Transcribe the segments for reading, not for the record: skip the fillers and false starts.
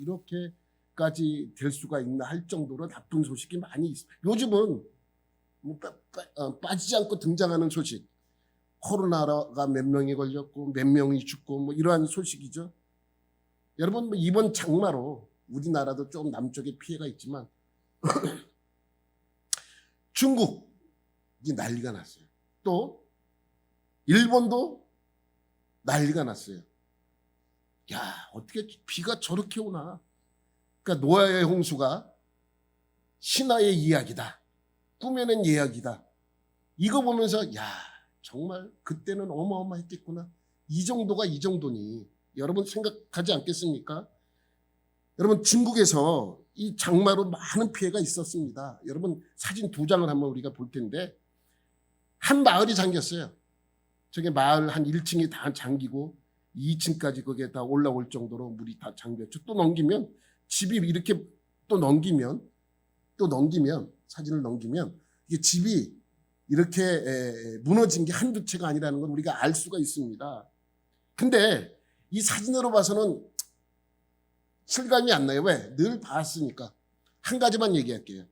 이렇게까지 될 수가 있나 할 정도로 나쁜 소식이 많이 있습니다. 요즘은 뭐 빠지지 않고 등장하는 소식, 코로나가 몇 명이 걸렸고 몇 명이 죽고 뭐 이러한 소식이죠. 여러분, 뭐 이번 장마로 우리나라도 좀 남쪽에 피해가 있지만 중국이 난리가 났어요. 또 일본도 난리가 났어요. 야, 어떻게 비가 저렇게 오나. 그러니까 노아의 홍수가 신화의 이야기다, 꾸며낸 이야기다. 이거 보면서 야, 정말 그때는 어마어마했겠구나. 이 정도가 이 정도니 여러분 생각하지 않겠습니까? 여러분, 중국에서 이 장마로 많은 피해가 있었습니다. 여러분, 사진 2장을 한번 우리가 볼 텐데, 한 마을이 잠겼어요. 저게 마을 한 1층이 다 잠기고 2층까지 거기에 다 올라올 정도로 물이 다 잠겼죠. 또 넘기면 집이 이렇게 또 넘기면 사진을 넘기면 이게 집이 이렇게 무너진 게 한두 채가 아니라는 걸 우리가 알 수가 있습니다. 근데 이 사진으로 봐서는 실감이 안 나요. 왜? 늘 봤으니까. 한 가지만 얘기할게요.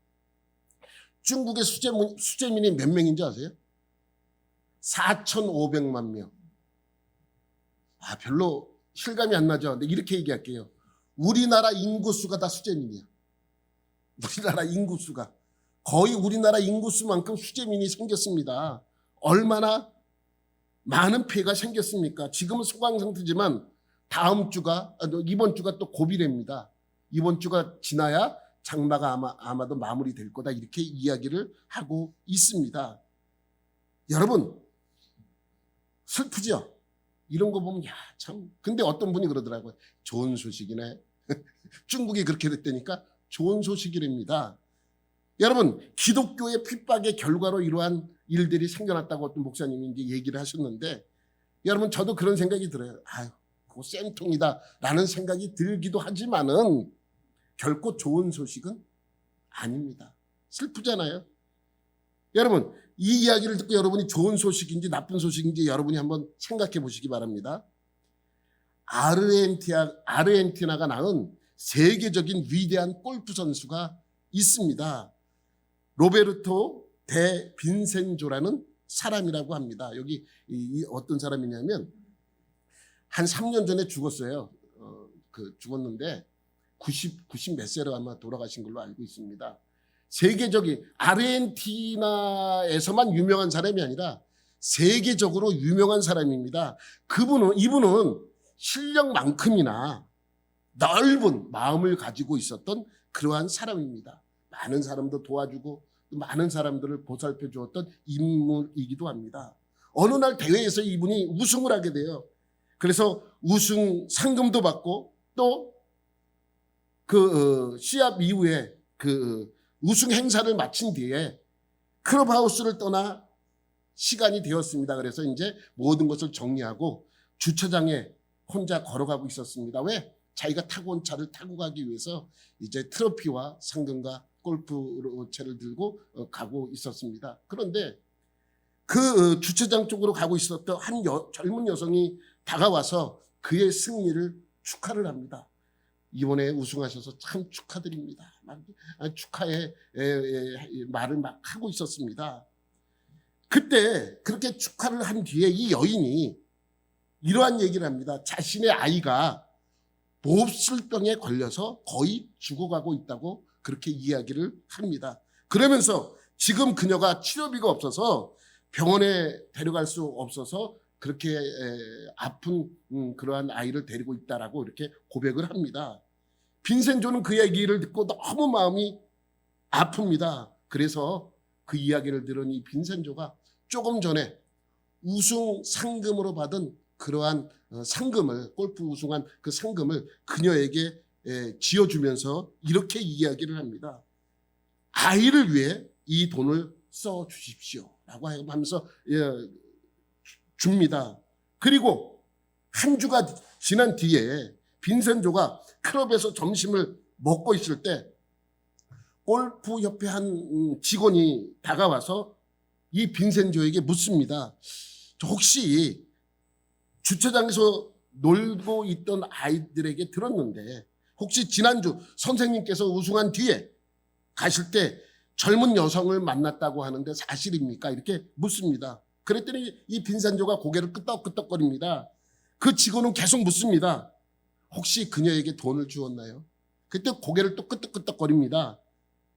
중국의 수재민이 몇 명인지 아세요? 4,500만 명. 별로 실감이 안 나죠. 근데 이렇게 얘기할게요. 우리나라 인구수가 다 수재민이야. 우리나라 인구수가. 거의 우리나라 인구수만큼 수재민이 생겼습니다. 얼마나 많은 피해가 생겼습니까? 지금은 소강 상태지만 이번 주가 또 고비랍니다. 이번 주가 지나야 장마가 아마도 마무리될 거다, 이렇게 이야기를 하고 있습니다. 여러분, 슬프죠? 이런 거 보면 참. 근데 어떤 분이 그러더라고요. 좋은 소식이네. 중국이 그렇게 됐다니까 좋은 소식이랍니다. 여러분, 기독교의 핍박의 결과로 이러한 일들이 생겨났다고 어떤 목사님이 이제 얘기를 하셨는데, 여러분, 저도 그런 생각이 들어요. 그거 쌤통이다라는 생각이 들기도 하지만은 결코 좋은 소식은 아닙니다. 슬프잖아요. 여러분, 이 이야기를 듣고 여러분이 좋은 소식인지 나쁜 소식인지 여러분이 한번 생각해 보시기 바랍니다. 아르헨티나가 낳은 세계적인 위대한 골프 선수가 있습니다. 로베르토 데 빈센조라는 사람이라고 합니다. 여기 어떤 사람이냐면 한 3년 전에 죽었어요. 죽었는데 90 몇 세로 아마 돌아가신 걸로 알고 있습니다. 세계적인, 아르헨티나에서만 유명한 사람이 아니라 세계적으로 유명한 사람입니다. 이분은 실력만큼이나 넓은 마음을 가지고 있었던 그러한 사람입니다. 많은 사람도 도와주고 많은 사람들을 보살펴 주었던 인물이기도 합니다. 어느 날 대회에서 이분이 우승을 하게 돼요. 그래서 우승 상금도 받고, 또 시합 이후에 우승 행사를 마친 뒤에 클럽하우스를 떠나 시간이 되었습니다. 그래서 이제 모든 것을 정리하고 주차장에 혼자 걸어가고 있었습니다. 왜? 자기가 타고 온 차를 타고 가기 위해서 이제 트로피와 상금과 골프채를 들고 가고 있었습니다. 그런데 그 주차장 쪽으로 가고 있었던 한 젊은 여성이 다가와서 그의 승리를 축하를 합니다. 이번에 우승하셔서 참 축하드립니다. 축하의 말을 막 하고 있었습니다. 그때 그렇게 축하를 한 뒤에 이 여인이 이러한 얘기를 합니다. 자신의 아이가 몹쓸병에 걸려서 거의 죽어가고 있다고 그렇게 이야기를 합니다. 그러면서 지금 그녀가 치료비가 없어서 병원에 데려갈 수 없어서 그렇게 아픈 그러한 아이를 데리고 있다라고 이렇게 고백을 합니다. 빈센조는 그 얘기를 듣고 너무 마음이 아픕니다. 그래서 그 이야기를 들은 이 빈센조가 조금 전에 우승 상금으로 받은 그러한 상금을, 골프 우승한 그 상금을 그녀에게 지어주면서 이렇게 이야기를 합니다. 아이를 위해 이 돈을 써주십시오 라고 하면서 줍니다. 그리고 한 주가 지난 뒤에 빈센조가 클럽에서 점심을 먹고 있을 때 골프협회 한 직원이 다가와서 이 빈센조에게 묻습니다. 혹시 주차장에서 놀고 있던 아이들에게 들었는데 혹시 지난주 선생님께서 우승한 뒤에 가실 때 젊은 여성을 만났다고 하는데 사실입니까? 이렇게 묻습니다. 그랬더니 이 빈센조가 고개를 끄덕끄덕거립니다. 그 직원은 계속 묻습니다. 혹시 그녀에게 돈을 주었나요? 그때 고개를 또 끄덕끄덕거립니다.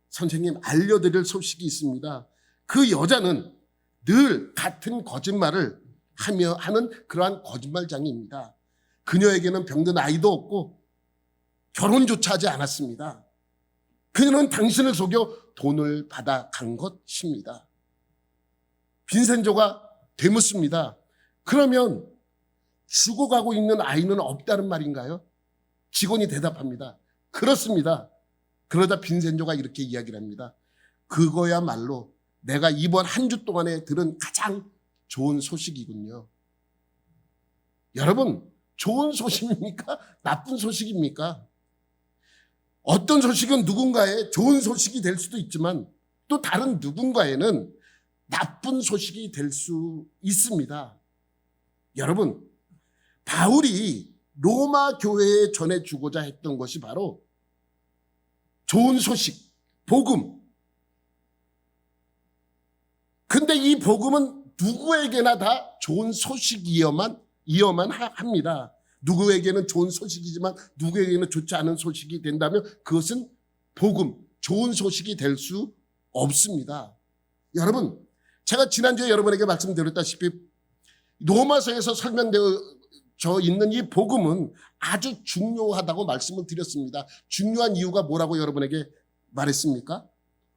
선생님, 알려드릴 소식이 있습니다. 그 여자는 늘 같은 거짓말을 하는 그러한 거짓말장이입니다. 그녀에게는 병든 아이도 없고 결혼조차 하지 않았습니다. 그녀는 당신을 속여 돈을 받아 간 것입니다. 빈센조가 되묻습니다. 그러면 죽어가고 있는 아이는 없다는 말인가요? 직원이 대답합니다. 그렇습니다. 그러다 빈센조가 이렇게 이야기를 합니다. 그거야말로 내가 이번 한 주 동안에 들은 가장 좋은 소식이군요. 여러분, 좋은 소식입니까? 나쁜 소식입니까? 어떤 소식은 누군가의 좋은 소식이 될 수도 있지만 또 다른 누군가에는 나쁜 소식이 될 수 있습니다. 여러분, 바울이 로마 교회에 전해주고자 했던 것이 바로 좋은 소식, 복음. 근데 이 복음은 누구에게나 다 좋은 소식이어만 합니다. 누구에게는 좋은 소식이지만 누구에게는 좋지 않은 소식이 된다면 그것은 복음, 좋은 소식이 될 수 없습니다. 여러분, 제가 지난주에 여러분에게 말씀드렸다시피 로마서에서 설명되어 있는 이 복음은 아주 중요하다고 말씀을 드렸습니다. 중요한 이유가 뭐라고 여러분에게 말했습니까?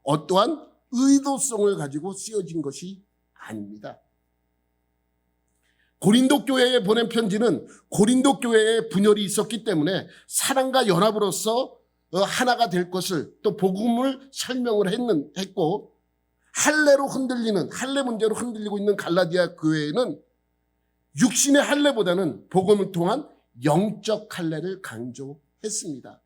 어떠한 의도성을 가지고 쓰여진 것이 아닙니다. 고린도 교회에 보낸 편지는 고린도 교회에 분열이 있었기 때문에 사랑과 연합으로서 하나가 될 것을 또 복음을 설명을 했고 할례 문제로 흔들리고 있는 갈라디아 교회에는 육신의 할례보다는 복음을 통한 영적 할례를 강조했습니다.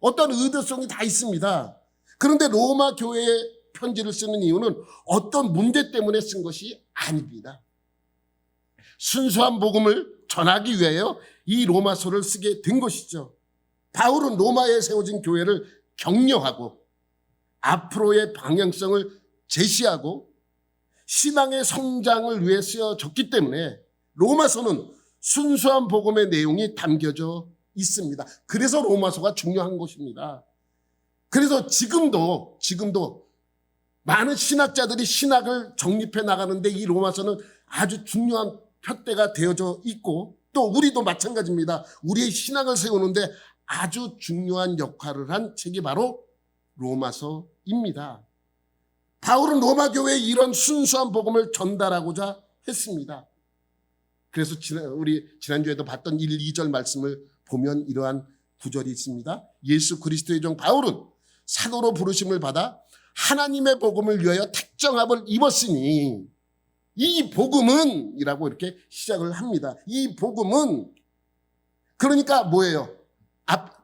어떤 의도성이 다 있습니다. 그런데 로마 교회에 편지를 쓰는 이유는 어떤 문제 때문에 쓴 것이 아닙니다. 순수한 복음을 전하기 위하여 이 로마서를 쓰게 된 것이죠. 바울은 로마에 세워진 교회를 격려하고 앞으로의 방향성을 제시하고 신앙의 성장을 위해 쓰여졌기 때문에 로마서는 순수한 복음의 내용이 담겨져 있습니다. 그래서 로마서가 중요한 것입니다. 그래서 지금도 많은 신학자들이 신학을 정립해 나가는데 이 로마서는 아주 중요한 표대가 되어져 있고 또 우리도 마찬가지입니다. 우리의 신앙을 세우는데 아주 중요한 역할을 한 책이 바로 로마서입니다. 바울은 로마 교회에 이런 순수한 복음을 전달하고자 했습니다. 그래서 우리 지난주에도 봤던 1, 2절 말씀을 보면 이러한 구절이 있습니다. 예수 그리스도의 종 바울은 사도로 부르심을 받아 하나님의 복음을 위하여 택정함을 입었으니 이 복음은 이라고 이렇게 시작을 합니다. 이 복음은 그러니까 뭐예요?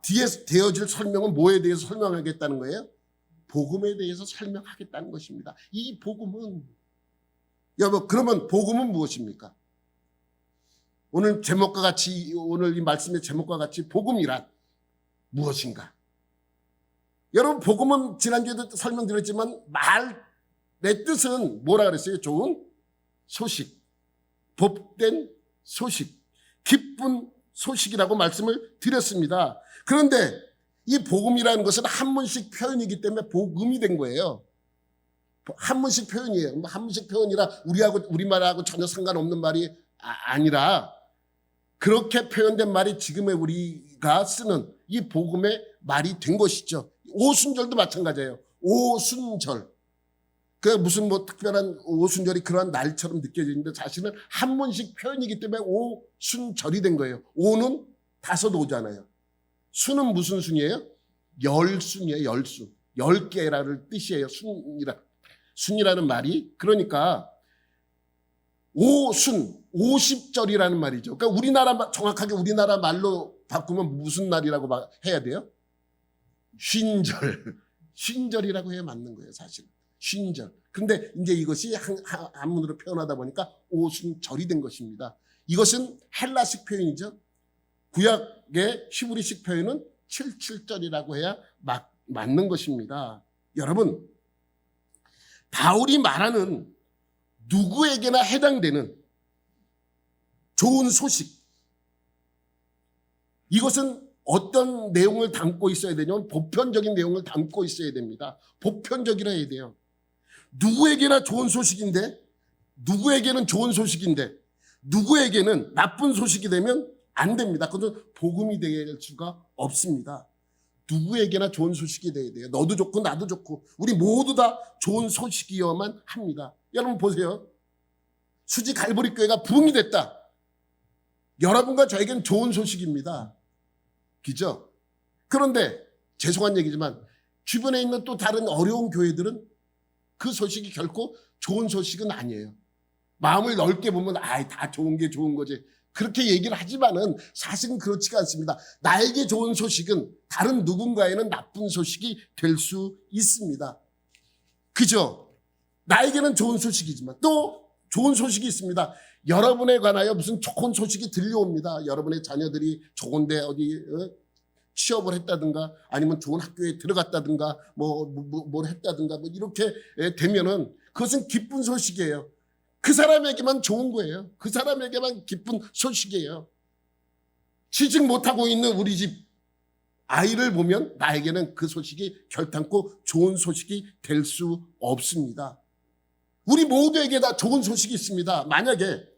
뒤에 되어질 설명은 뭐에 대해서 설명하겠다는 거예요? 복음에 대해서 설명하겠다는 것입니다. 이 복음은 여러분 그러면 복음은 무엇입니까? 오늘 이 말씀의 제목과 같이 복음이란 무엇인가? 여러분 복음은 지난주에도 설명드렸지만 말의 뜻은 뭐라 그랬어요? 좋은 소식, 복된 소식, 기쁜 소식이라고 말씀을 드렸습니다. 그런데 이 복음이라는 것은 한문식 표현이기 때문에 복음이 된 거예요. 한문식 표현이에요. 한문식 표현이라 우리말하고 전혀 상관없는 말이 아니라 그렇게 표현된 말이 지금의 우리가 쓰는 이 복음의 말이 된 것이죠. 오순절도 마찬가지예요. 오순절. 그 무슨 특별한 오순절이 그러한 날처럼 느껴지는데 사실은 한문식 표현이기 때문에 오순절이 된 거예요. 오는 5오잖아요. 수는 무슨 순이에요? 열순이에요. 열순. 10개라는 뜻이에요. 순이라는 말이. 그러니까 오순, 50절이라는 말이죠. 그러니까 정확하게 우리나라 말로 바꾸면 무슨 날이라고 해야 돼요? 쉰절. 쉰절이라고 해야 맞는 거예요, 사실. 쉰절. 근데 이제 이것이 한문으로 표현하다 보니까 오순절이 된 것입니다. 이것은 헬라식 표현이죠. 구약의 히브리식 표현은 77절이라고 해야 맞는 것입니다. 여러분, 바울이 말하는 누구에게나 해당되는 좋은 소식, 이것은 어떤 내용을 담고 있어야 되냐면 보편적인 내용을 담고 있어야 됩니다. 보편적이라 해야 돼요. 누구에게나 좋은 소식인데, 누구에게는 좋은 소식인데 누구에게는 나쁜 소식이 되면 안 됩니다. 그것은 복음이 될 수가 없습니다. 누구에게나 좋은 소식이 돼야 돼요. 너도 좋고 나도 좋고 우리 모두 다 좋은 소식이어야만 합니다. 여러분 보세요. 수지 갈보리 교회가 부흥이 됐다. 여러분과 저에겐 좋은 소식입니다. 그죠? 그런데 죄송한 얘기지만 주변에 있는 또 다른 어려운 교회들은 그 소식이 결코 좋은 소식은 아니에요. 마음을 넓게 보면 다 좋은 게 좋은 거지. 그렇게 얘기를 하지만은 사실은 그렇지가 않습니다. 나에게 좋은 소식은 다른 누군가에는 나쁜 소식이 될 수 있습니다. 그죠? 나에게는 좋은 소식이지만 또 좋은 소식이 있습니다. 여러분에 관하여 무슨 좋은 소식이 들려옵니다. 여러분의 자녀들이 좋은데 어디 취업을 했다든가 아니면 좋은 학교에 들어갔다든가 뭘 했다든가 이렇게 되면은 그것은 기쁜 소식이에요. 그 사람에게만 좋은 거예요. 그 사람에게만 기쁜 소식이에요. 취직 못하고 있는 우리 집 아이를 보면 나에게는 그 소식이 결단코 좋은 소식이 될 수 없습니다. 우리 모두에게 다 좋은 소식이 있습니다. 만약에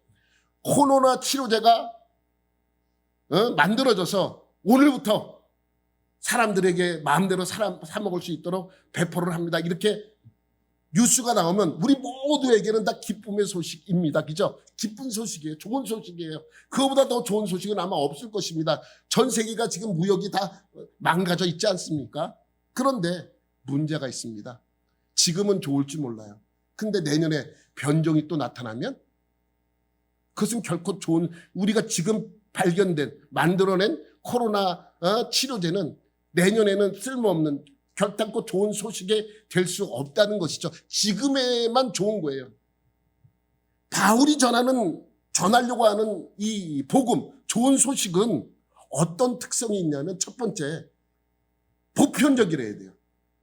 코로나 치료제가 만들어져서 오늘부터 사람들에게 마음대로 사 먹을 수 있도록 배포를 합니다. 이렇게 뉴스가 나오면 우리 모두에게는 다 기쁨의 소식입니다. 그죠? 기쁜 소식이에요. 좋은 소식이에요. 그거보다 더 좋은 소식은 아마 없을 것입니다. 전 세계가 지금 무역이 다 망가져 있지 않습니까? 그런데 문제가 있습니다. 지금은 좋을지 몰라요. 근데 내년에 변종이 또 나타나면 그것은 결코 좋은, 우리가 지금 만들어낸 코로나 치료제는 내년에는 쓸모없는, 결단코 좋은 소식이 될 수 없다는 것이죠. 지금에만 좋은 거예요. 바울이 전하려고 하는 이 복음, 좋은 소식은 어떤 특성이 있냐면 첫 번째, 보편적이라야 돼요.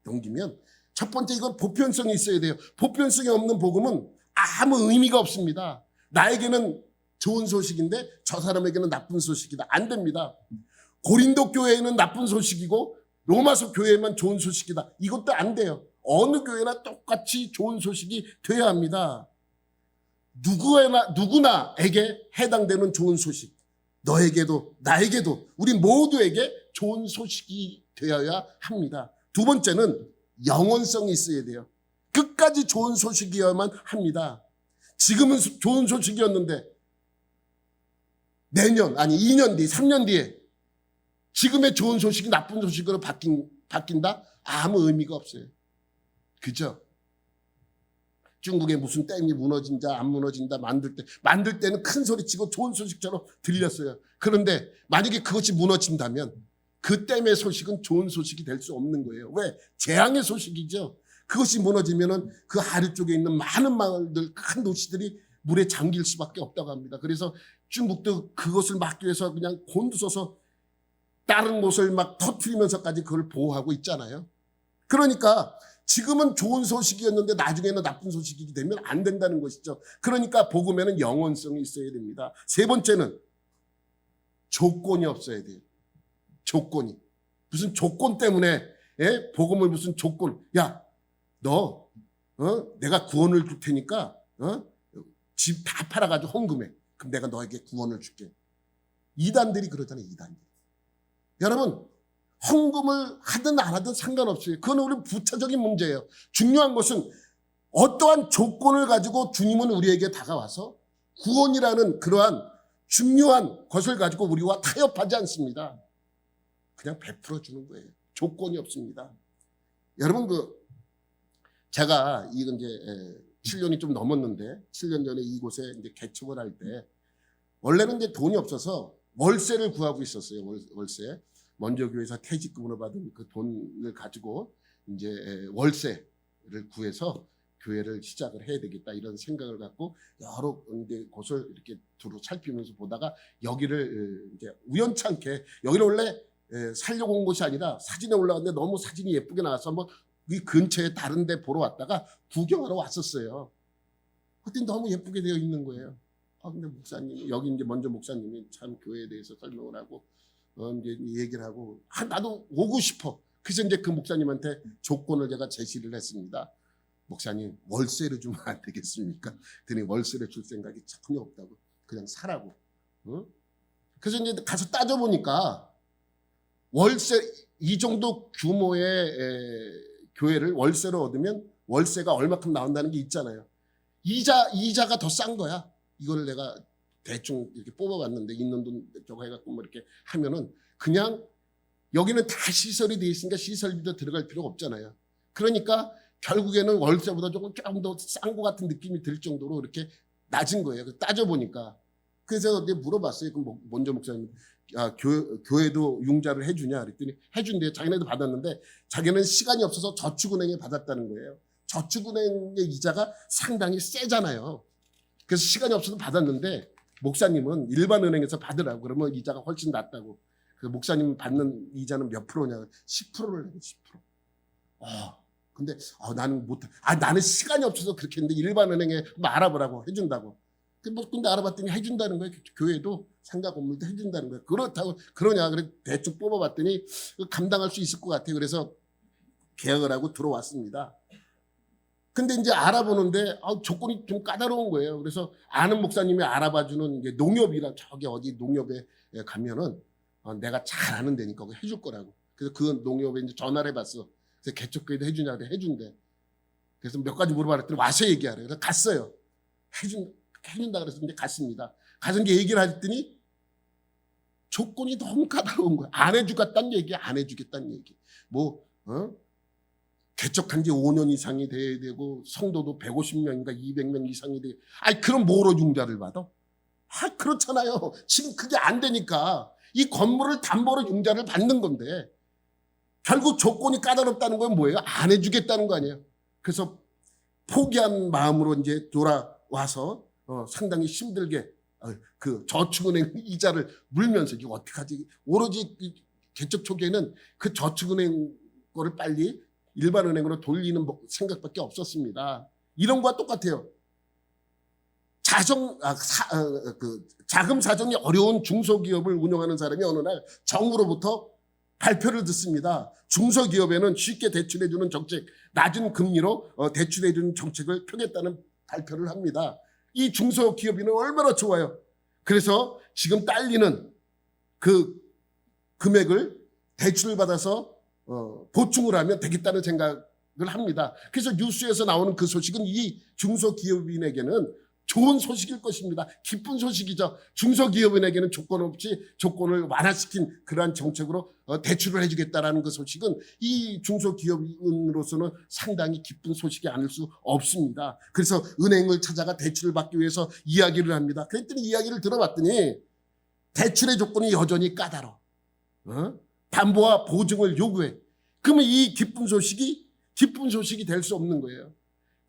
넘기면 첫 번째 이건 보편성이 있어야 돼요. 보편성이 없는 복음은 아무 의미가 없습니다. 나에게는 좋은 소식인데 저 사람에게는 나쁜 소식이다. 안 됩니다. 고린도 교회에는 나쁜 소식이고 로마서 교회에만 좋은 소식이다. 이것도 안 돼요. 어느 교회나 똑같이 좋은 소식이 되어야 합니다. 누구나에게 해당되는 좋은 소식. 너에게도 나에게도 우리 모두에게 좋은 소식이 되어야 합니다. 두 번째는 영원성이 있어야 돼요. 끝까지 좋은 소식이어야만 합니다. 지금은 좋은 소식이었는데 내년 아니 2년 뒤 3년 뒤에 지금의 좋은 소식이 나쁜 소식으로 바뀐다? 아무 의미가 없어요. 그죠? 중국에 무슨 댐이 무너진다 안 무너진다 만들 때는 큰 소리치고 좋은 소식처럼 들렸어요. 그런데 만약에 그것이 무너진다면 그 댐의 소식은 좋은 소식이 될 수 없는 거예요. 왜? 재앙의 소식이죠. 그것이 무너지면은 그 아래 쪽에 있는 많은 마을들, 큰 도시들이 물에 잠길 수밖에 없다고 합니다. 그래서 중국도 그것을 막기 위해서 그냥 곤두서서 다른 곳을 막 터뜨리면서까지 그걸 보호하고 있잖아요. 그러니까 지금은 좋은 소식이었는데 나중에는 나쁜 소식이 되면 안 된다는 것이죠. 그러니까 복음에는 영원성이 있어야 됩니다. 세 번째는 조건이 없어야 돼요. 조건이. 무슨 조건 때문에 복음을 무슨 조건. 야, 너 내가 구원을 줄 테니까 집 다 팔아가지고 헌금해. 그럼 내가 너에게 구원을 줄게. 이단들이 그러잖아요. 이단들. 여러분 헌금을 하든 안 하든 상관없어요. 그건 우리 부차적인 문제예요. 중요한 것은 어떠한 조건을 가지고 주님은 우리에게 다가와서 구원이라는 그러한 중요한 것을 가지고 우리와 타협하지 않습니다. 그냥 베풀어 주는 거예요. 조건이 없습니다. 여러분 제가 이건 이제 7년이 좀 넘었는데 7년 전에 이곳에 이제 개척을 할 때 원래는 이제 돈이 없어서 월세를 구하고 있었어요. 월세. 먼저 교회에서 퇴직금으로 받은 그 돈을 가지고 이제 월세를 구해서 교회를 시작을 해야 되겠다 이런 생각을 갖고 여러 이제 곳을 이렇게 두루 살피면서 보다가 여기를 이제 우연찮게 여기는 원래 살려고 온 것이 아니라 사진에 올라갔는데 너무 사진이 예쁘게 나와서 한번 이 근처에 다른 데 보러 왔다가 구경하러 왔었어요. 그때 너무 예쁘게 되어 있는 거예요. 근데 목사님, 여기 이제 먼저 목사님이 참 교회에 대해서 설명을 하고, 이제 얘기를 하고, 나도 오고 싶어. 그래서 이제 그 목사님한테 조건을 제가 제시를 했습니다. 목사님, 월세를 주면 안 되겠습니까? 그랬더니 월세를 줄 생각이 전혀 없다고. 그냥 사라고. 그래서 이제 가서 따져보니까 월세, 이 정도 규모의 교회를 월세로 얻으면 월세가 얼마큼 나온다는 게 있잖아요. 이자가 더 싼 거야. 이거를 내가 대충 이렇게 뽑아봤는데, 있는 돈 저거 해갖고 뭐 이렇게 하면은 그냥 여기는 다 시설이 돼 있으니까 시설비도 들어갈 필요가 없잖아요. 그러니까 결국에는 월세보다 조금 더 싼 것 같은 느낌이 들 정도로 이렇게 낮은 거예요. 따져보니까. 그래서 이제 물어봤어요. 그럼 먼저 목사님, 교회도 융자를 해주냐? 그랬더니 해준대요. 자기네도 받았는데 자기는 시간이 없어서 저축은행에 받았다는 거예요. 저축은행의 이자가 상당히 세잖아요. 그래서 시간이 없어서 받았는데 목사님은 일반 은행에서 받으라고. 그러면 이자가 훨씬 낮다고. 그 목사님 받는 이자는 몇 프로냐? 10%를 내고 10%. 근데 나는 못해. 나는 시간이 없어서 그렇게 했는데 일반 은행에 뭐 알아보라고 해준다고. 근데 알아봤더니 해준다는 거예요. 교회도 상가 건물도 해준다는 거예요. 그렇다고 그러냐? 그래 대충 뽑아봤더니 감당할 수 있을 것 같아요. 그래서 계약을 하고 들어왔습니다. 근데 이제 알아보는데 조건이 좀 까다로운 거예요. 그래서 아는 목사님이 알아봐주는 이제 농협이랑 저기 어디 농협에 가면은 내가 잘 아는 데니까 해줄 거라고. 그래서 그 농협에 이제 전화를 해봤어. 그래서 개척교회도 해주냐 그래 해준대. 그래서 몇 가지 물어봤더니 와서 얘기하래. 그래서 갔어요. 해준다 그래서 이제 갔습니다. 가서 이제 얘기를 했더니 조건이 너무 까다로운 거야. 안 해주겠다는 얘기, 안 해주겠다는 얘기. 개척한 지 5년 이상이 돼야 되고 성도도 150명인가 200명 이상이 돼. 그럼 뭐로 융자를 받아? 그렇잖아요. 지금 그게 안 되니까 이 건물을 담보로 융자를 받는 건데 결국 조건이 까다롭다는 건 뭐예요? 안 해주겠다는 거 아니에요. 그래서 포기한 마음으로 이제 돌아와서 상당히 힘들게 그 저축은행 이자를 물면서 이게 어떡하지? 오로지 개척 초기에는 그 저축은행 거를 빨리 일반 은행으로 돌리는 생각밖에 없었습니다. 이런 거와 똑같아요. 자금 사정이 어려운 중소기업을 운영하는 사람이 어느 날 정부로부터 발표를 듣습니다. 중소기업에는 쉽게 대출해주는 정책, 낮은 금리로 대출해주는 정책을 펴겠다는 발표를 합니다. 이 중소기업인은 얼마나 좋아요. 그래서 지금 딸리는 그 금액을 대출을 받아서 보충을 하면 되겠다는 생각을 합니다. 그래서 뉴스에서 나오는 그 소식은 이 중소기업인에게는 좋은 소식일 것입니다. 기쁜 소식이죠. 중소기업인에게는 조건 없이 조건을 완화시킨 그러한 정책으로 대출을 해주겠다라는 그 소식은 이 중소기업인으로서는 상당히 기쁜 소식이 아닐 수 없습니다. 그래서 은행을 찾아가 대출을 받기 위해서 이야기를 합니다. 그랬더니 이야기를 들어봤더니 대출의 조건이 여전히 까다로워. 담보와 보증을 요구해. 그러면 이 기쁜 소식이 될 수 없는 거예요.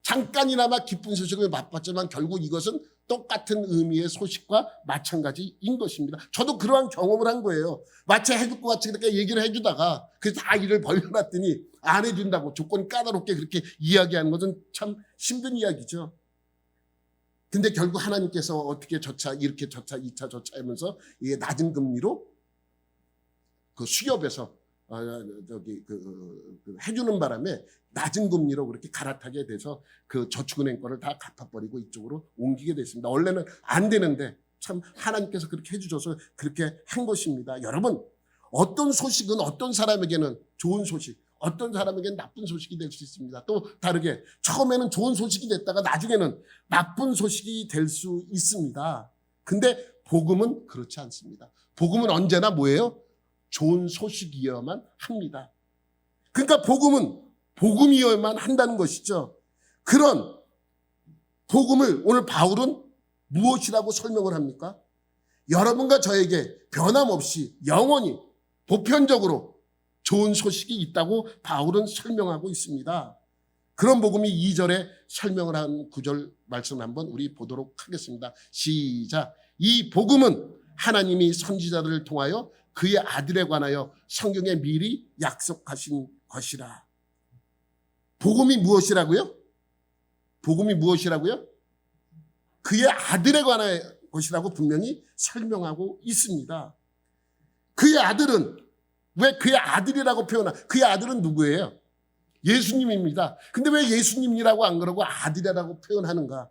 잠깐이나마 기쁜 소식을 맛봤지만 결국 이것은 똑같은 의미의 소식과 마찬가지인 것입니다. 저도 그러한 경험을 한 거예요. 마치 해줄 것 같이 그렇게 얘기를 해주다가 그래서 다 일을 벌려놨더니 안 해준다고 조건이 까다롭게 그렇게 이야기하는 것은 참 힘든 이야기죠. 근데 결국 하나님께서 어떻게 이렇게 2차 저차 하면서 이게 낮은 금리로 그 수협에서 해주는 바람에 낮은 금리로 그렇게 갈아타게 돼서 그 저축은행 거를 다 갚아버리고 이쪽으로 옮기게 됐습니다. 원래는 안 되는데 참 하나님께서 그렇게 해주셔서 그렇게 한 것입니다. 여러분, 어떤 소식은 어떤 사람에게는 좋은 소식, 어떤 사람에게는 나쁜 소식이 될 수 있습니다. 또 다르게 처음에는 좋은 소식이 됐다가 나중에는 나쁜 소식이 될 수 있습니다. 근데 복음은 그렇지 않습니다. 복음은 언제나 뭐예요? 좋은 소식이어야만 합니다. 그러니까 복음은 복음이어야만 한다는 것이죠. 그런 복음을 오늘 바울은 무엇이라고 설명을 합니까? 여러분과 저에게 변함없이 영원히 보편적으로 좋은 소식이 있다고 바울은 설명하고 있습니다. 그런 복음이 2절에 설명을 한 9절 말씀을 한번 우리 보도록 하겠습니다. 시작. 이 복음은 하나님이 선지자들을 통하여 그의 아들에 관하여 성경에 미리 약속하신 것이라. 복음이 무엇이라고요? 복음이 무엇이라고요? 그의 아들에 관한 것이라고 분명히 설명하고 있습니다. 그의 아들은, 왜 그의 아들이라고 그의 아들은 누구예요? 예수님입니다. 근데 왜 예수님이라고 안 그러고 아들이라고 표현하는가?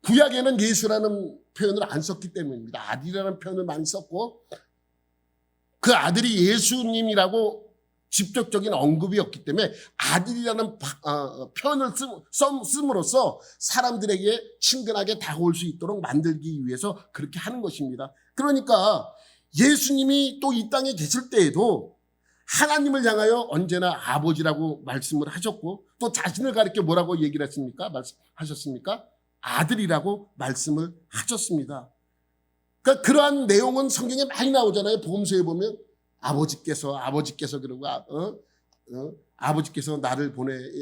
구약에는 예수라는 표현을 안 썼기 때문입니다. 아들이라는 표현을 많이 썼고, 그 아들이 예수님이라고 직접적인 언급이 없기 때문에 아들이라는 표현을 씀으로써 사람들에게 친근하게 다가올 수 있도록 만들기 위해서 그렇게 하는 것입니다. 그러니까 예수님이 또 이 땅에 계실 때에도 하나님을 향하여 언제나 아버지라고 말씀을 하셨고, 또 자신을 가리켜 뭐라고 얘기를 했습니까? 말씀하셨습니까? 아들이라고 말씀을 하셨습니다. 그러니까 그러한 내용은 성경에 많이 나오잖아요. 복음서에 보면 아버지께서 그러고 아버지께서 나를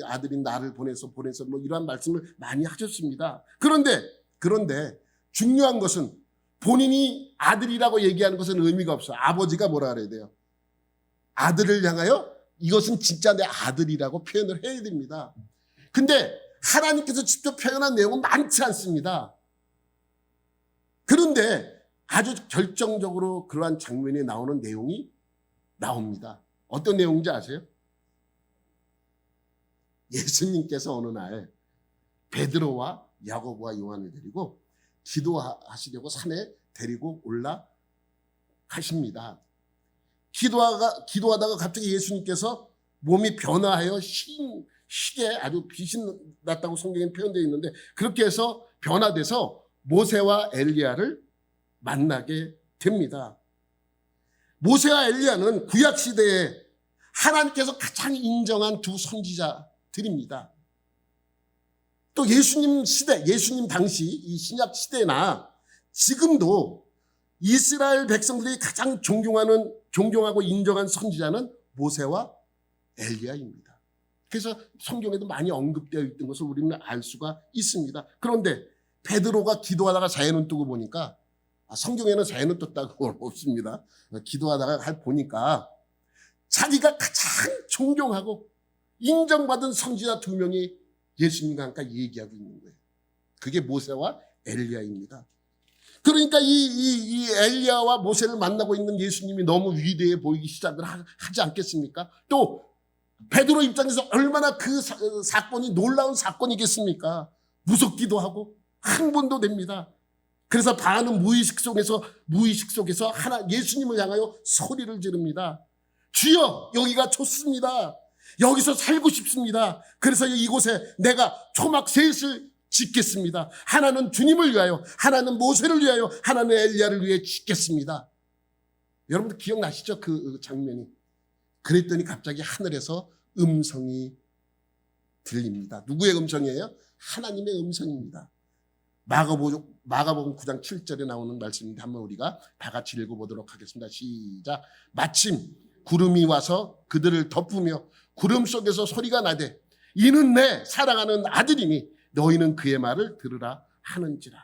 아들인 나를 보내서 뭐 이러한 말씀을 많이 하셨습니다. 그런데 중요한 것은 본인이 아들이라고 얘기하는 것은 의미가 없어요. 아버지가 뭐라 그래야 돼요? 아들을 향하여 이것은 진짜 내 아들이라고 표현을 해야 됩니다. 근데 하나님께서 직접 표현한 내용은 많지 않습니다. 그런데 아주 결정적으로 그러한 장면에 나오는 내용이 나옵니다. 어떤 내용인지 아세요? 예수님께서 어느 날 베드로와 야고보와 요한을 데리고 기도하시려고 산에 데리고 올라가십니다. 기도하다가 갑자기 예수님께서 몸이 변화하여 시계 아주 빛이 났다고 성경에 표현되어 있는데, 그렇게 해서 변화돼서 모세와 엘리야를 만나게 됩니다. 모세와 엘리야는 구약 시대에 하나님께서 가장 인정한 두 선지자들입니다. 또 예수님 당시 이 신약 시대나 지금도 이스라엘 백성들이 가장 존경하고 인정한 선지자는 모세와 엘리야입니다. 그래서 성경에도 많이 언급되어 있던 것을 우리는 알 수가 있습니다. 그런데 베드로가 기도하다가 자연을 뜨고 보니까, 성경에는 자연을 떴다고 없습니다. 기도하다가 보니까 자기가 가장 존경하고 인정받은 선지자 두 명이 예수님과 함께 얘기하고 있는 거예요. 그게 모세와 엘리야입니다. 그러니까 이 엘리야와 모세를 만나고 있는 예수님이 너무 위대해 보이기 시작을 하지 않겠습니까? 또 베드로 입장에서 얼마나 그 사건이 놀라운 사건이겠습니까? 무섭기도 하고 흥분도 됩니다. 그래서 반은 무의식 속에서 예수님을 향하여 소리를 지릅니다. 주여, 여기가 좋습니다. 여기서 살고 싶습니다. 그래서 이곳에 내가 초막 셋을 짓겠습니다. 하나는 주님을 위하여, 하나는 모세를 위하여, 하나는 엘리야를 위해 짓겠습니다. 여러분들 기억나시죠? 그 장면이. 그랬더니 갑자기 하늘에서 음성이 들립니다. 누구의 음성이에요? 하나님의 음성입니다. 마가복음 9장 7절에 나오는 말씀인데 한번 우리가 다 같이 읽어보도록 하겠습니다. 시작. 마침 구름이 와서 그들을 덮으며 구름 속에서 소리가 나되 이는 내 사랑하는 아들이니 너희는 그의 말을 들으라 하는지라.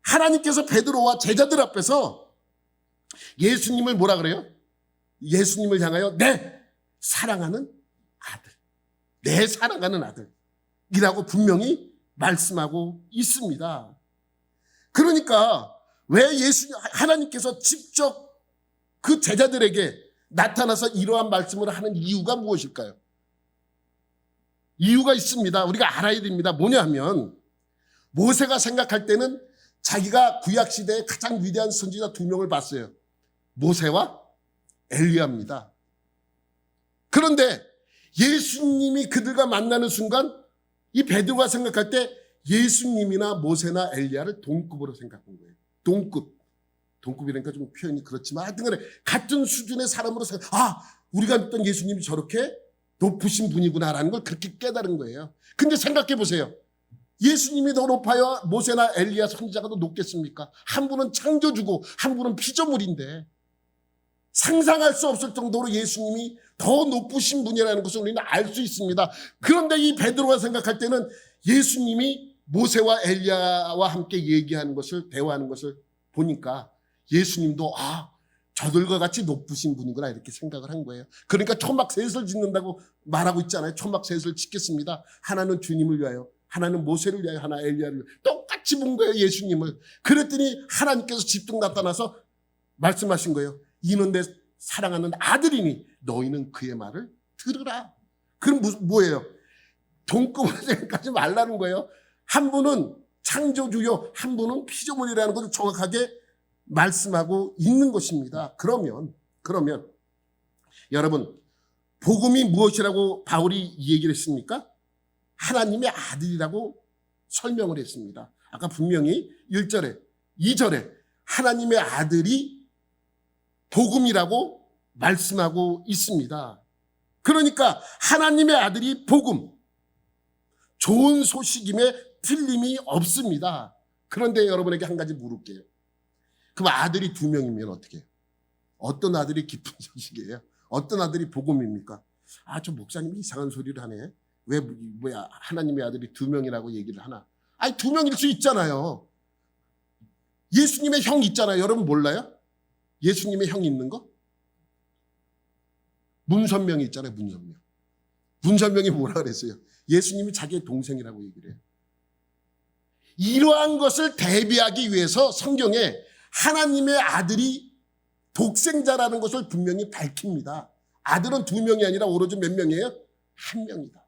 하나님께서 베드로와 제자들 앞에서 예수님을 뭐라 그래요? 예수님을 향하여 내 사랑하는 아들이라고 분명히 말씀하고 있습니다. 그러니까 왜 하나님께서 직접 그 제자들에게 나타나서 이러한 말씀을 하는 이유가 무엇일까요? 이유가 있습니다. 우리가 알아야 됩니다. 뭐냐 하면 모세가 생각할 때는 자기가 구약시대에 가장 위대한 선지자 두 명을 봤어요. 모세와 엘리야입니다. 그런데 예수님이 그들과 만나는 순간 이 베드로가 생각할 때 예수님이나 모세나 엘리야를 동급으로 생각한 거예요. 동급이라니까 좀 표현이 그렇지만 하여튼 간에 같은 수준의 사람으로 우리가 믿던 예수님이 저렇게 높으신 분이구나라는 걸 그렇게 깨달은 거예요. 근데 생각해 보세요. 예수님이 더 높아야 모세나 엘리야 선지자가 더 높겠습니까? 한 분은 창조주고 한 분은 피조물인데 상상할 수 없을 정도로 예수님이 더 높으신 분이라는 것을 우리는 알 수 있습니다. 그런데 이 베드로가 생각할 때는 예수님이 모세와 엘리야와 함께 대화하는 것을 보니까 예수님도 저들과 같이 높으신 분이구나 이렇게 생각을 한 거예요. 그러니까 초막셋을 짓는다고 말하고 있잖아요. 초막셋을 짓겠습니다. 하나는 주님을 위하여, 하나는 모세를 위하여, 하나 엘리야를 위하여. 똑같이 본 거예요, 예수님을. 그랬더니 하나님께서 집중 나타나서 말씀하신 거예요. 이는 내 사랑하는 아들이니 너희는 그의 말을 들으라. 그럼 뭐예요? 돈구멍을 생각하지 말라는 거예요. 한 분은 창조주요, 한 분은 피조물이라는 것을 정확하게 말씀하고 있는 것입니다. 그러면 여러분, 복음이 무엇이라고 바울이 이 얘기를 했습니까? 하나님의 아들이라고 설명을 했습니다. 아까 분명히 1절에 2절에 하나님의 아들이 복음이라고 말씀하고 있습니다. 그러니까 하나님의 아들이 복음, 좋은 소식임에 틀림이 없습니다. 그런데 여러분에게 한 가지 물을게요. 그럼 아들이 2명이면 어떻게 해요? 어떤 아들이 기쁜 소식이에요? 어떤 아들이 복음입니까? 아, 저 목사님이 이상한 소리를 하네. 왜 뭐야 하나님의 아들이 2명이라고 얘기를 하나? 아니 2명일 수 있잖아요. 예수님의 형 있잖아요. 여러분 몰라요? 예수님의 형이 있는 거? 문선명이 있잖아요. 문선명. 문선명이 뭐라 그랬어요? 예수님이 자기의 동생이라고 얘기를 해요. 이러한 것을 대비하기 위해서 성경에 하나님의 아들이 독생자라는 것을 분명히 밝힙니다. 아들은 2명이 아니라 오로지 몇 명이에요? 1명이다.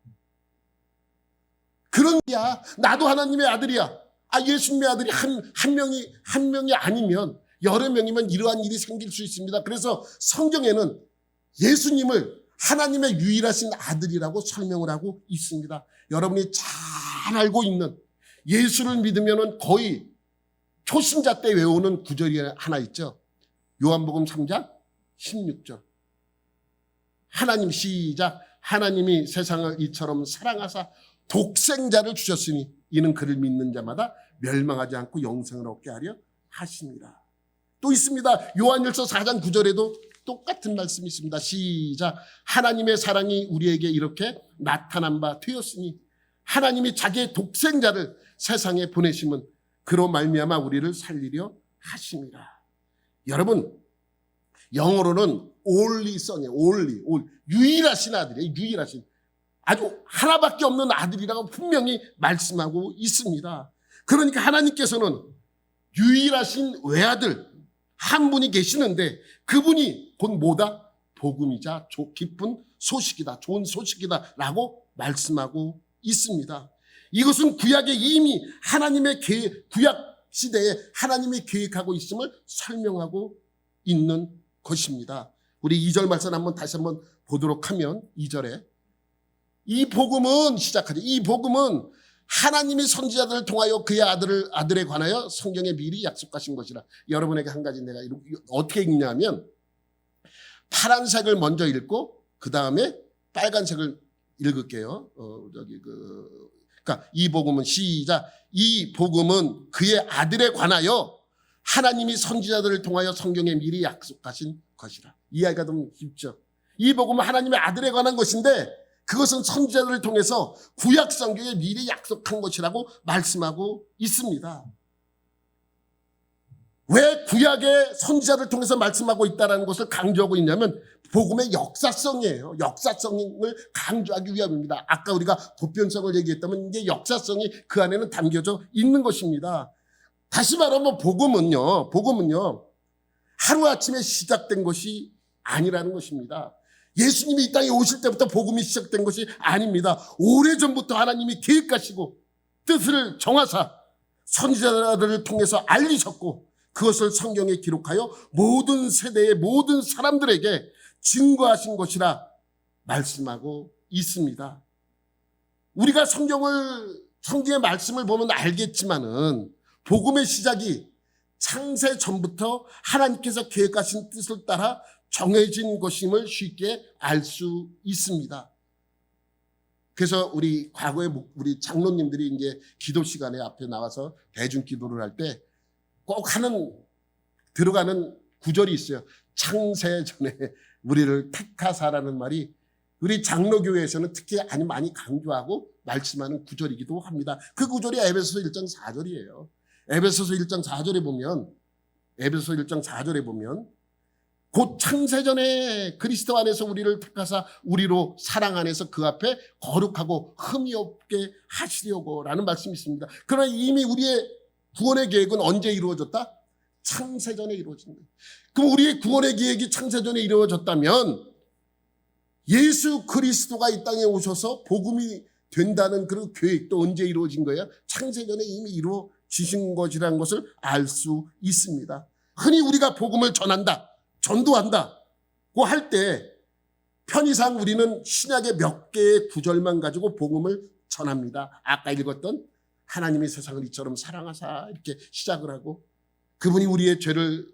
그런 게야. 나도 하나님의 아들이야. 아, 예수님의 아들이 한 명이 아니면 여러 명이면 이러한 일이 생길 수 있습니다. 그래서 성경에는 예수님을 하나님의 유일하신 아들이라고 설명을 하고 있습니다. 여러분이 잘 알고 있는 예수를 믿으면은 거의 초신자 때 외우는 구절이 하나 있죠. 요한복음 3장 16절. 하나님 시작. 하나님이 세상을 이처럼 사랑하사 독생자를 주셨으니 이는 그를 믿는 자마다 멸망하지 않고 영생을 얻게 하려 하십니다. 또 있습니다. 요한일서 4장 9절에도 똑같은 말씀이 있습니다. 시작. 하나님의 사랑이 우리에게 이렇게 나타난 바 되었으니 하나님이 자기의 독생자를 세상에 보내심은 그로 말미암아 우리를 살리려 하심이라. 여러분, 영어로는 only son이에요. only. 유일하신 아들이에요. 유일하신. 아주 하나밖에 없는 아들이라고 분명히 말씀하고 있습니다. 그러니까 하나님께서는 유일하신 외아들 한 분이 계시는데 그분이 곧 뭐다? 복음이자 기쁜 소식이다. 좋은 소식이다 라고 말씀하고 있습니다. 이것은 구약에 이미 하나님의 구약 시대에 하나님이 계획하고 있음을 설명하고 있는 것입니다. 우리 2절 말씀 다시 한번 보도록 하면 2절에 이 복음은 시작하죠. 이 복음은 하나님이 선지자들을 통하여 그의 아들에 관하여 성경에 미리 약속하신 것이라. 여러분에게 한 가지 내가 어떻게 읽냐면 파란색을 먼저 읽고 그 다음에 빨간색을 읽을게요. 그러니까 이 복음은 시작. 이 복음은 그의 아들에 관하여 하나님이 선지자들을 통하여 성경에 미리 약속하신 것이라. 이해가 좀 쉽죠. 이 복음은 하나님의 아들에 관한 것인데 그것은 선지자들을 통해서 구약 성경에 미리 약속한 것이라고 말씀하고 있습니다. 왜 구약의 선지자를 통해서 말씀하고 있다는 것을 강조하고 있냐면 복음의 역사성이에요. 역사성을 강조하기 위함입니다. 아까 우리가 보편성을 얘기했다면 이게 역사성이 그 안에는 담겨져 있는 것입니다. 다시 말하면 복음은요 하루아침에 시작된 것이 아니라는 것입니다. 예수님이 이 땅에 오실 때부터 복음이 시작된 것이 아닙니다. 오래전부터 하나님이 계획하시고 뜻을 정하사 선지자들을 통해서 알리셨고 그것을 성경에 기록하여 모든 세대의 모든 사람들에게 증거하신 것이라 말씀하고 있습니다. 우리가 성경의 말씀을 보면 알겠지만은 복음의 시작이 창세 전부터 하나님께서 계획하신 뜻을 따라 정해진 것임을 쉽게 알 수 있습니다. 그래서 우리 과거에 우리 장로님들이 이제 기도 시간에 앞에 나와서 대중 기도를 할 때 꼭 들어가는 구절이 있어요. 창세 전에 우리를 택하사라는 말이 우리 장로교회에서는 특히 아주 많이 강조하고 말씀하는 구절이기도 합니다. 그 구절이 에베소서 1장 4절이에요. 에베소서 1장 4절에 보면 곧 창세전에 그리스도 안에서 우리를 택하사 우리로 사랑 안에서 그 앞에 거룩하고 흠이 없게 하시려고 라는 말씀이 있습니다. 그러나 이미 우리의 구원의 계획은 언제 이루어졌다? 창세전에 이루어진 거예요. 그럼 우리의 구원의 계획이 창세전에 이루어졌다면 예수 그리스도가 이 땅에 오셔서 복음이 된다는 그런 계획도 언제 이루어진 거예요? 창세전에 이미 이루어지신 것이라는 것을 알 수 있습니다. 흔히 우리가 복음을 전한다, 전도한다고 할 때 편의상 우리는 신약의 몇 개의 구절만 가지고 복음을 전합니다. 아까 읽었던 하나님이 세상을 이처럼 사랑하사 이렇게 시작을 하고 그분이 우리의 죄를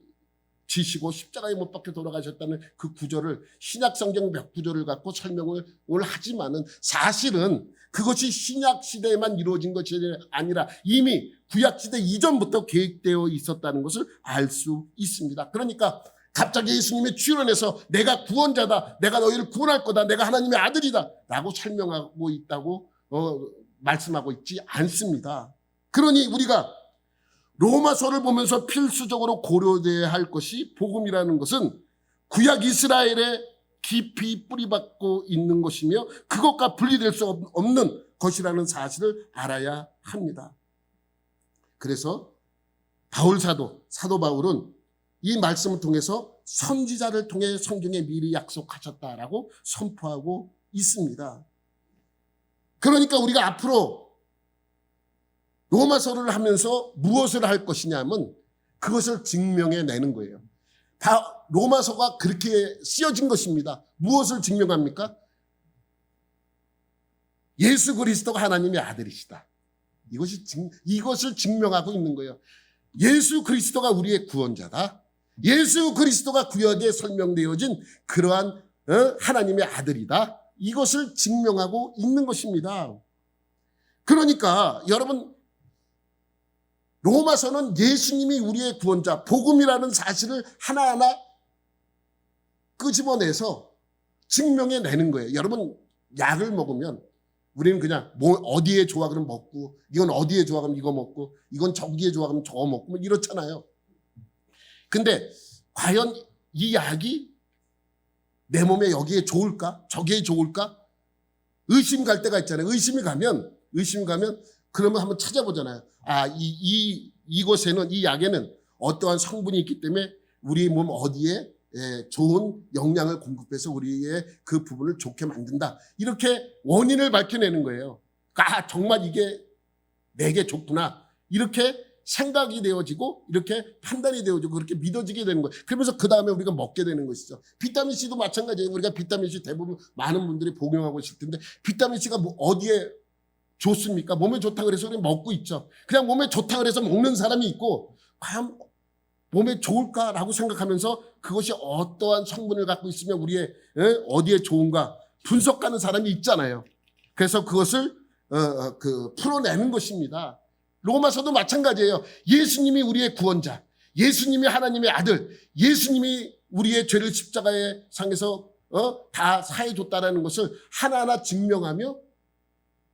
지시고 십자가에 못 박혀 돌아가셨다는 그 구절을 신약 성경 몇 구절을 갖고 설명을 하지만은 사실은 그것이 신약 시대에만 이루어진 것이 아니라 이미 구약 시대 이전부터 계획되어 있었다는 것을 알 수 있습니다. 그러니까 갑자기 예수님이 출현해서 내가 구원자다, 내가 너희를 구원할 거다, 내가 하나님의 아들이다 라고 설명하고 있다고 말씀하고 있지 않습니다. 그러니 우리가 로마서를 보면서 필수적으로 고려돼야 할 것이 복음이라는 것은 구약 이스라엘에 깊이 뿌리박고 있는 것이며 그것과 분리될 수 없는 것이라는 사실을 알아야 합니다. 그래서 사도 바울은 이 말씀을 통해서 선지자를 통해 성경에 미리 약속하셨다라고 선포하고 있습니다. 그러니까 우리가 앞으로 로마서를 하면서 무엇을 할 것이냐면 그것을 증명해내는 거예요. 다 로마서가 그렇게 쓰여진 것입니다. 무엇을 증명합니까? 예수 그리스도가 하나님의 아들이시다. 이것을 증명하고 있는 거예요. 예수 그리스도가 우리의 구원자다. 예수 그리스도가 구약에 설명되어진 그러한 하나님의 아들이다. 이것을 증명하고 있는 것입니다. 그러니까 여러분 로마서는 예수님이 우리의 구원자, 복음이라는 사실을 하나하나 끄집어내서 증명해내는 거예요. 여러분 약을 먹으면 우리는 그냥 어디에 좋아 그러면 먹고 이건 어디에 좋아 그러면 이거 먹고 이건 저기에 좋아 그러면 저거 먹고 뭐 이렇잖아요. 근데 과연 이 약이 내 몸에 여기에 좋을까? 저기에 좋을까? 의심 갈 때가 있잖아요. 의심이 가면 그러면 한번 찾아보잖아요. 이곳에는 이 약에는 어떠한 성분이 있기 때문에 우리 몸 어디에 좋은 영양을 공급해서 우리의 그 부분을 좋게 만든다. 이렇게 원인을 밝혀내는 거예요. 정말 이게 내게 좋구나. 이렇게 생각이 되어지고 이렇게 판단이 되어지고 그렇게 믿어지게 되는 거예요. 그러면서 그 다음에 우리가 먹게 되는 것이죠. 비타민C도 마찬가지예요. 우리가 비타민C 대부분 많은 분들이 복용하고 있을 텐데 비타민C가 어디에 좋습니까? 몸에 좋다 그래서 우리 먹고 있죠. 그냥 몸에 좋다 그래서 먹는 사람이 있고 과연 몸에 좋을까라고 생각하면서 그것이 어떠한 성분을 갖고 있으면 우리의 어디에 좋은가 분석하는 사람이 있잖아요. 그래서 그것을 풀어내는 것입니다. 로마서도 마찬가지예요. 예수님이 우리의 구원자, 예수님이 하나님의 아들, 예수님이 우리의 죄를 십자가에 상해서 다 사해줬다라는 것을 하나하나 증명하며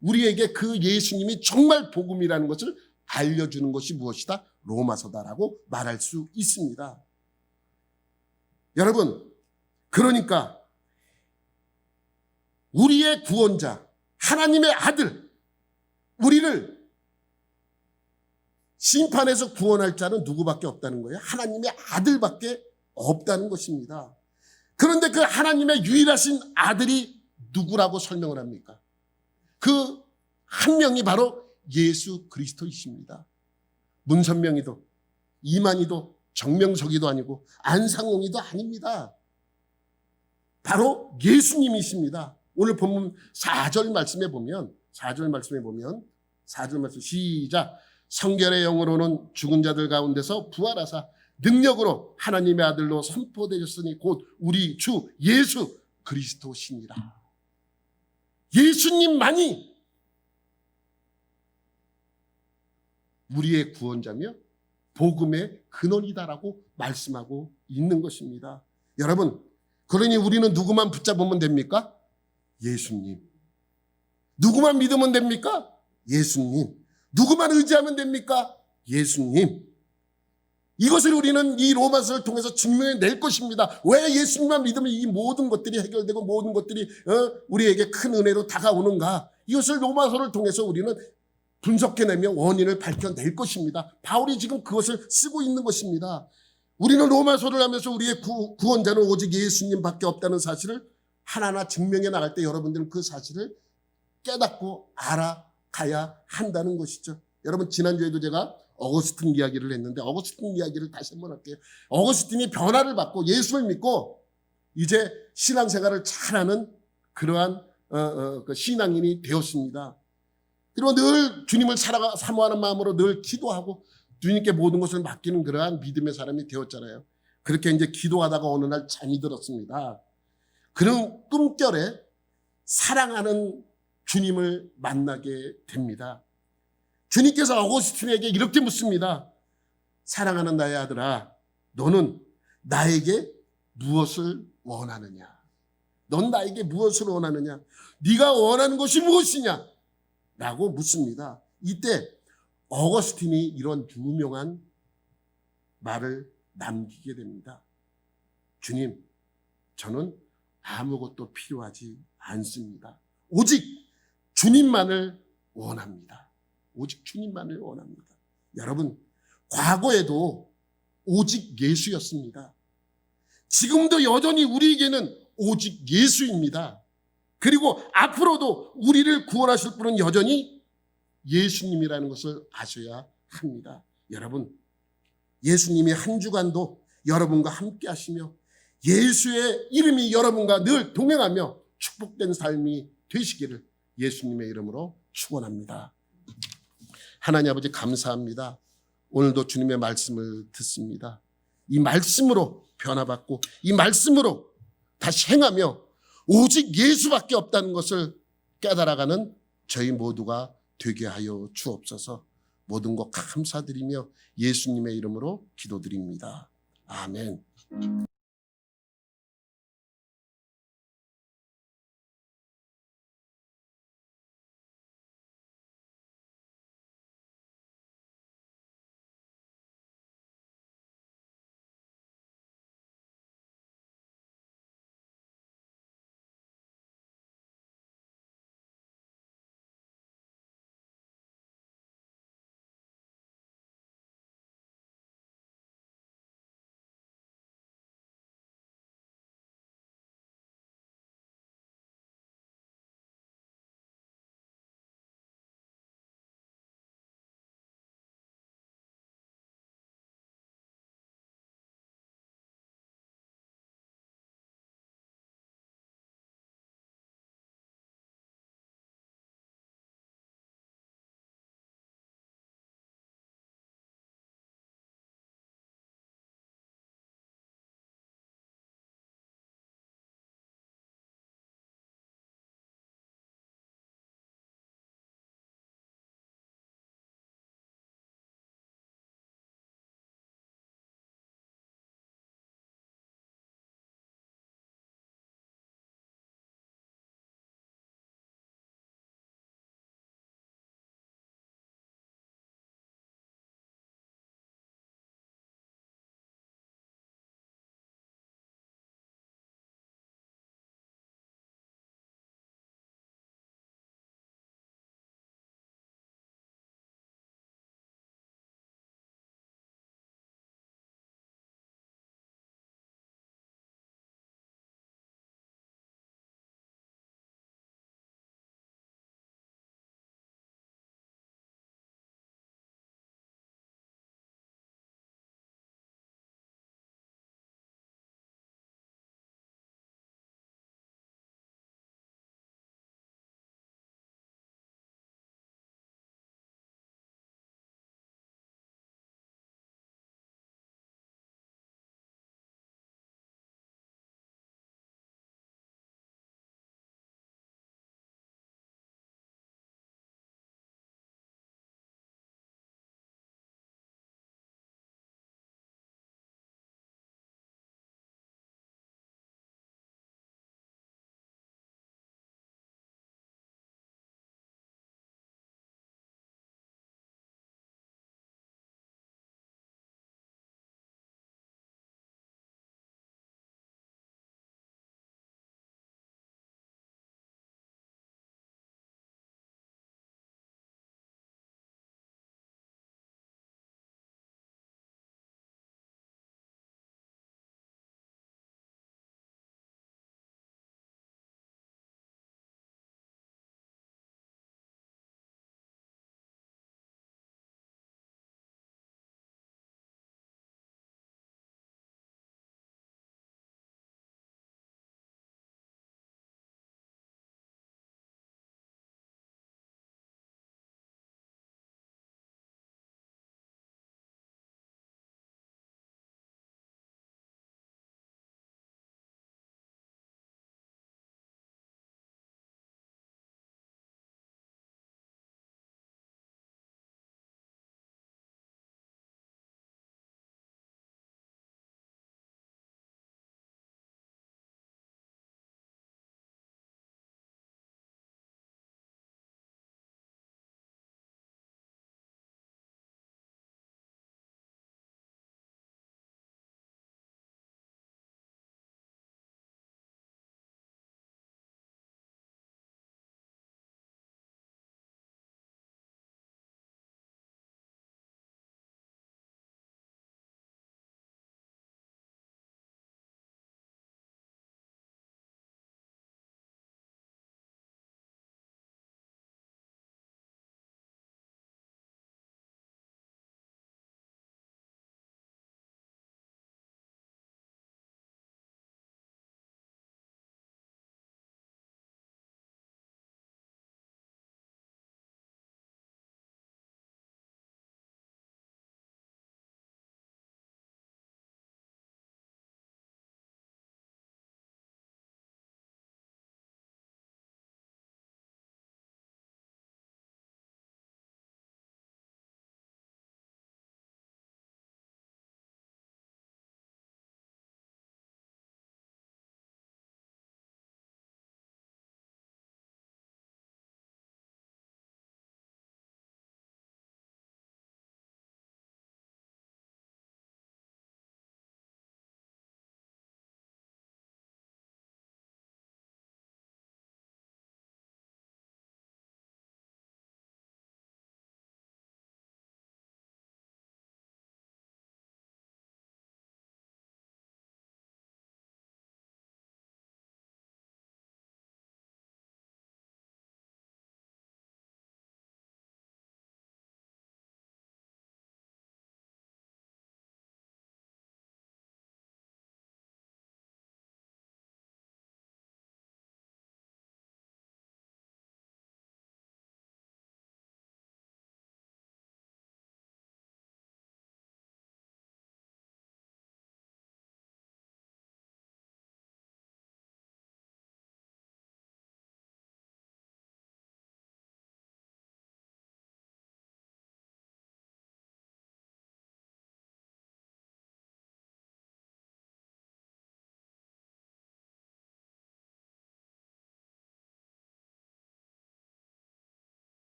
우리에게 그 예수님이 정말 복음이라는 것을 알려주는 것이 무엇이다? 로마서다라고 말할 수 있습니다. 여러분, 그러니까 우리의 구원자, 하나님의 아들, 우리를 심판에서 구원할 자는 누구밖에 없다는 거예요? 하나님의 아들밖에 없다는 것입니다. 그런데 그 하나님의 유일하신 아들이 누구라고 설명을 합니까? 그 한 명이 바로 예수 그리스도이십니다. 문선명이도 이만희도 정명석이도 아니고 안상홍이도 아닙니다. 바로 예수님이십니다. 오늘 본문 4절 말씀에 보면 4절 말씀 시작. 성결의 영으로는 죽은 자들 가운데서 부활하사 능력으로 하나님의 아들로 선포되셨으니 곧 우리 주 예수 그리스도시니라. 예수님만이 우리의 구원자며 복음의 근원이다라고 말씀하고 있는 것입니다. 여러분, 그러니 우리는 누구만 붙잡으면 됩니까? 예수님. 누구만 믿으면 됩니까? 예수님. 누구만 의지하면 됩니까? 예수님. 이것을 우리는 이 로마서를 통해서 증명해낼 것입니다. 왜 예수님만 믿으면 이 모든 것들이 해결되고 모든 것들이 우리에게 큰 은혜로 다가오는가. 이것을 로마서를 통해서 우리는 분석해내며 원인을 밝혀낼 것입니다. 바울이 지금 그것을 쓰고 있는 것입니다. 우리는 로마서를 하면서 우리의 구원자는 오직 예수님밖에 없다는 사실을 하나하나 증명해 나갈 때 여러분들은 그 사실을 깨닫고 알아가야 한다는 것이죠. 여러분, 지난주에도 제가 어거스틴 이야기를 했는데 어거스틴 이야기를 다시 한번 할게요. 어거스틴이 변화를 받고 예수를 믿고 이제 신앙생활을 잘하는 그러한 그 신앙인이 되었습니다. 그리고 늘 주님을 사모하는 마음으로 늘 기도하고 주님께 모든 것을 맡기는 그러한 믿음의 사람이 되었잖아요. 그렇게 이제 기도하다가 어느 날 잠이 들었습니다. 그런 꿈결에 사랑하는 주님을 만나게 됩니다. 주님께서 어거스틴에게 이렇게 묻습니다. 사랑하는 나의 아들아, 너는 나에게 무엇을 원하느냐? 넌 나에게 무엇을 원하느냐? 네가 원하는 것이 무엇이냐? 라고 묻습니다. 이때 어거스틴이 이런 유명한 말을 남기게 됩니다. 주님, 저는 아무것도 필요하지 않습니다. 오직 주님만을 원합니다. 오직 주님만을 원합니다. 여러분, 과거에도 오직 예수였습니다. 지금도 여전히 우리에게는 오직 예수입니다. 그리고 앞으로도 우리를 구원하실 분은 여전히 예수님이라는 것을 아셔야 합니다. 여러분, 예수님이 한 주간도 여러분과 함께 하시며 예수의 이름이 여러분과 늘 동행하며 축복된 삶이 되시기를 예수님의 이름으로 축원합니다. 하나님 아버지, 감사합니다. 오늘도 주님의 말씀을 듣습니다. 이 말씀으로 변화받고 이 말씀으로 다시 행하며 오직 예수밖에 없다는 것을 깨달아가는 저희 모두가 되게 하여 주옵소서. 모든 것 감사드리며 예수님의 이름으로 기도드립니다. 아멘.